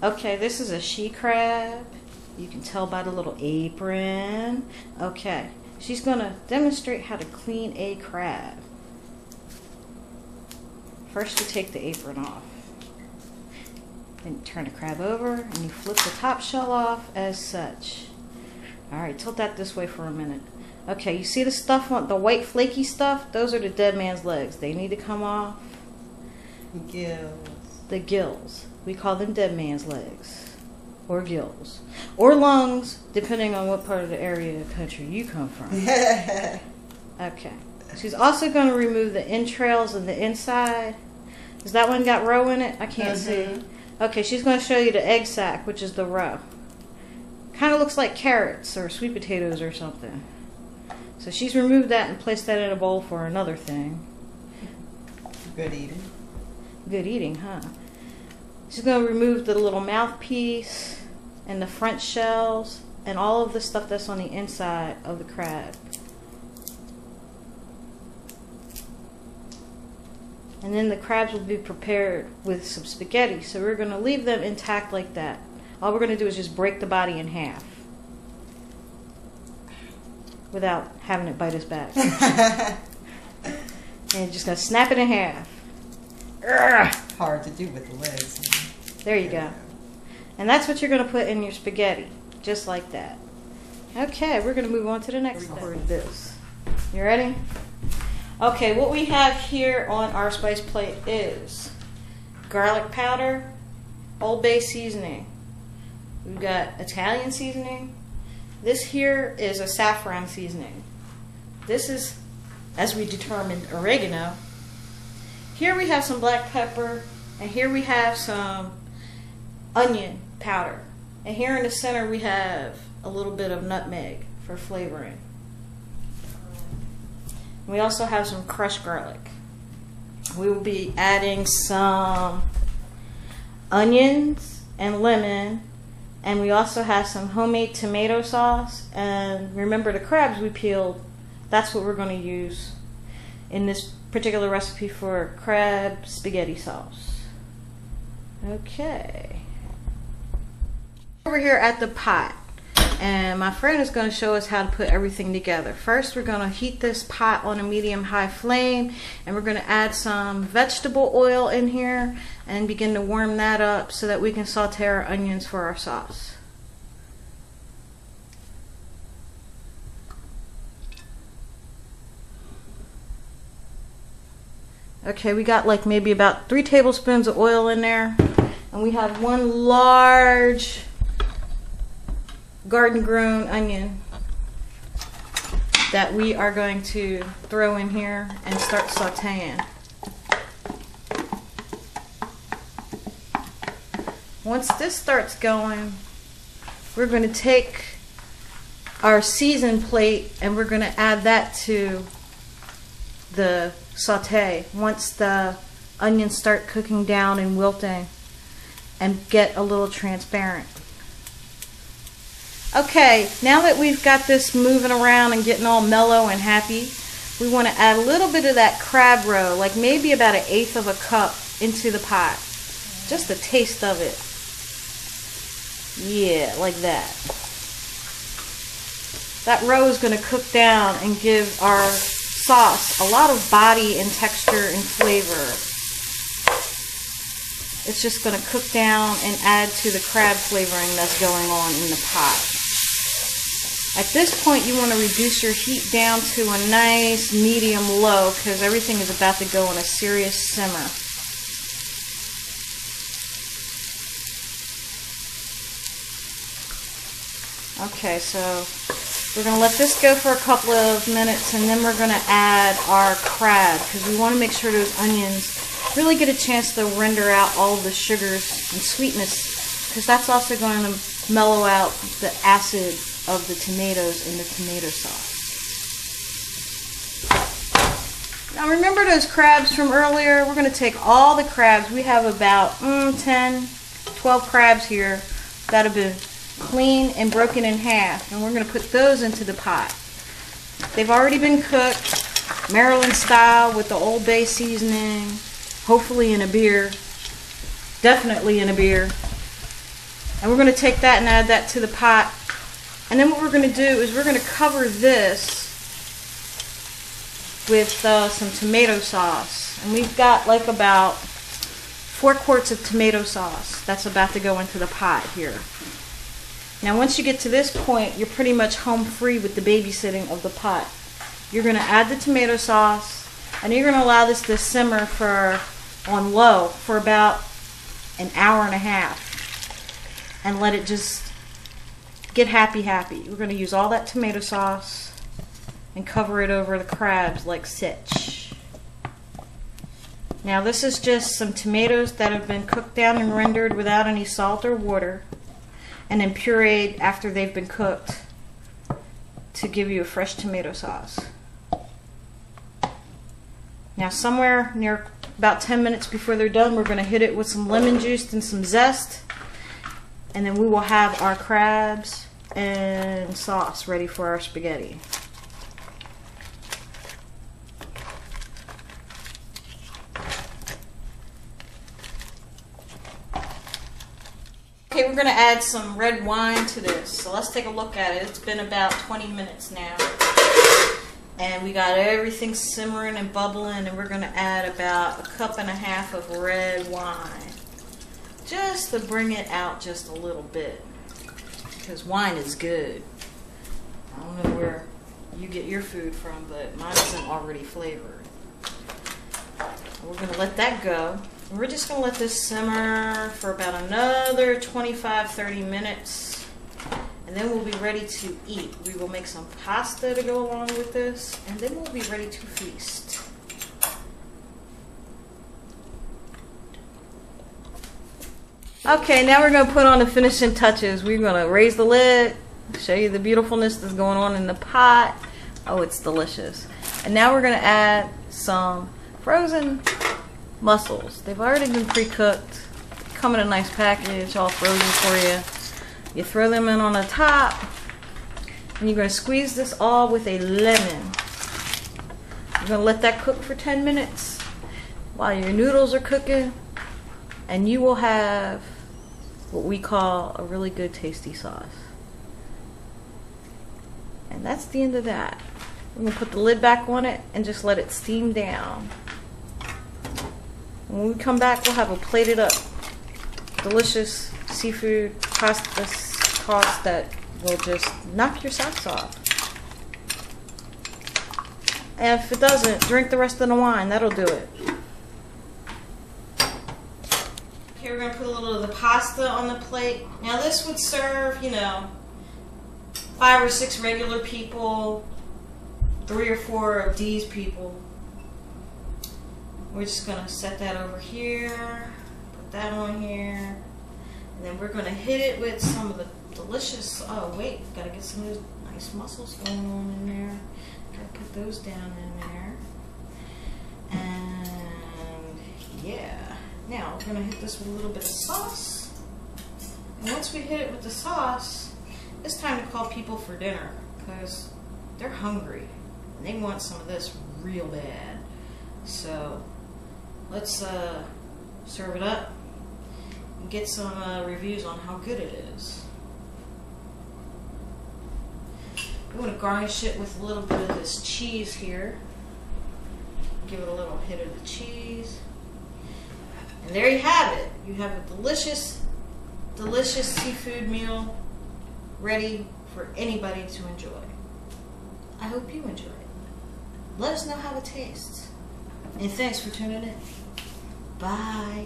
Okay, this is a she crab. You can tell by the little apron. Okay, she's gonna demonstrate how to clean a crab. First you take the apron off. Then you turn the crab over and you flip the top shell off as such. Alright, tilt that this way for a minute. Okay, you see the stuff on the white flaky stuff? Those are the dead man's legs. They need to come off. Gills. The gills. We call them dead man's legs. Or gills. Or lungs, depending on what part of the area of the country you come from. Okay. She's also going to remove the entrails and the inside. Has that one got roe in it? I can't see. Okay, she's going to show you the egg sac, which is the roe. Kind of looks like carrots or sweet potatoes or something. So she's removed that and placed that in a bowl for another thing. Good eating. Good eating, huh? She's going to remove the little mouthpiece and the front shells and all of the stuff that's on the inside of the crab. And then the crabs will be prepared with some spaghetti. So we're going to leave them intact like that. All we're going to do is just break the body in half without having it bite us back. And just going to snap it in half. Urgh. Hard to do with the legs. There you go. And that's what you're going to put in your spaghetti. Just like that. Okay, we're going to move on to the next step. This. You ready? Okay, what we have here on our spice plate is garlic powder, Old Bay seasoning. We've got Italian seasoning. This here is a saffron seasoning. This is, as we determined, oregano. Here we have some black pepper, and here we have some onion powder. And here in the center we have a little bit of nutmeg for flavoring. We also have some crushed garlic. We will be adding some onions and lemon, and we also have some homemade tomato sauce. And remember the crabs we peeled, that's what we're going to use in this particular recipe for crab spaghetti sauce. Okay. Over here at the pot, and my friend is going to show us how to put everything together. First, we're going to heat this pot on a medium-high flame, and we're going to add some vegetable oil in here and begin to warm that up so that we can saute our onions for our sauce. Okay, we got like maybe about 3 tablespoons of oil in there, and we have 1 large garden-grown onion that we are going to throw in here and start sauteing. Once this starts going, we're going to take our seasoned plate and we're going to add that to the saute once the onions start cooking down and wilting and get a little transparent. Okay, now that we've got this moving around and getting all mellow and happy, we want to add a little bit of that crab roe, like maybe about 1/8 of a cup into the pot. Just a taste of it. Yeah, like that. That roe is going to cook down and give our sauce a lot of body and texture and flavor. It's just going to cook down and add to the crab flavoring that's going on in the pot. At this point, you want to reduce your heat down to a nice medium low because everything is about to go on a serious simmer. Okay, so we're going to let this go for a couple of minutes, and then we're going to add our crab because we want to make sure those onions really get a chance to render out all of the sugars and sweetness, because that's also going to mellow out the acid of the tomatoes in the tomato sauce. Now remember those crabs from earlier? We're going to take all the crabs. We have about 10, 12 crabs here that have been cleaned and broken in half, and we're going to put those into the pot. They've already been cooked, Maryland style, with the Old Bay seasoning, hopefully in a beer, definitely in a beer. And we're going to take that and add that to the pot. And then what we're going to do is we're going to cover this with some tomato sauce. And we've got like about 4 quarts of tomato sauce that's about to go into the pot here. Now once you get to this point, you're pretty much home free with the babysitting of the pot. You're going to add the tomato sauce, and you're going to allow this to simmer on low for about an hour and a half. And let it just get happy. We're going to use all that tomato sauce and cover it over the crabs like such. Now this is just some tomatoes that have been cooked down and rendered without any salt or water, and then pureed after they've been cooked to give you a fresh tomato sauce. Now somewhere near about 10 minutes before they're done, we're going to hit it with some lemon juice and some zest, and then we will have our crabs and sauce ready for our spaghetti. Okay, we're going to add some red wine to this. So let's take a look at it. It's been about 20 minutes now. And we got everything simmering and bubbling, and we're going to add about 1.5 cups of red wine. Just to bring it out just a little bit. Because wine is good. I don't know where you get your food from, but mine isn't already flavored. We're going to let that go. We're just going to let this simmer for about another 25-30 minutes, and then we'll be ready to eat. We will make some pasta to go along with this, and then we'll be ready to feast. Okay, now we're going to put on the finishing touches. We're going to raise the lid, show you the beautifulness that's going on in the pot. Oh, it's delicious. And now we're going to add some frozen mussels. They've already been pre-cooked. Come in a nice package, all frozen for you. You throw them in on the top, and you're going to squeeze this all with a lemon. You're going to let that cook for 10 minutes while your noodles are cooking, and you will have what we call a really good tasty sauce. And that's the end of that. We're going to put the lid back on it and just let it steam down. When we come back, we'll have a plated up, delicious seafood pasta sauce that will just knock your socks off. And if it doesn't, drink the rest of the wine. That'll do it. Okay, we're going to put a little of the pasta on the plate. Now this would serve, 5 or 6 regular people, 3 or 4 of these people. We're just going to set that over here, put that on here, and then we're going to hit it with some of the delicious, oh wait, got to get some of those nice mussels going on in there. Got to put those down in there. And yeah, now we're going to hit this with a little bit of sauce. And once we hit it with the sauce, it's time to call people for dinner, because they're hungry and they want some of this real bad. So let's serve it up and get some reviews on how good it is. We want to garnish it with a little bit of this cheese here. Give it a little hit of the cheese. And there you have it. You have a delicious, delicious seafood meal ready for anybody to enjoy. I hope you enjoy it. Let us know how it tastes. And thanks for tuning in. Bye.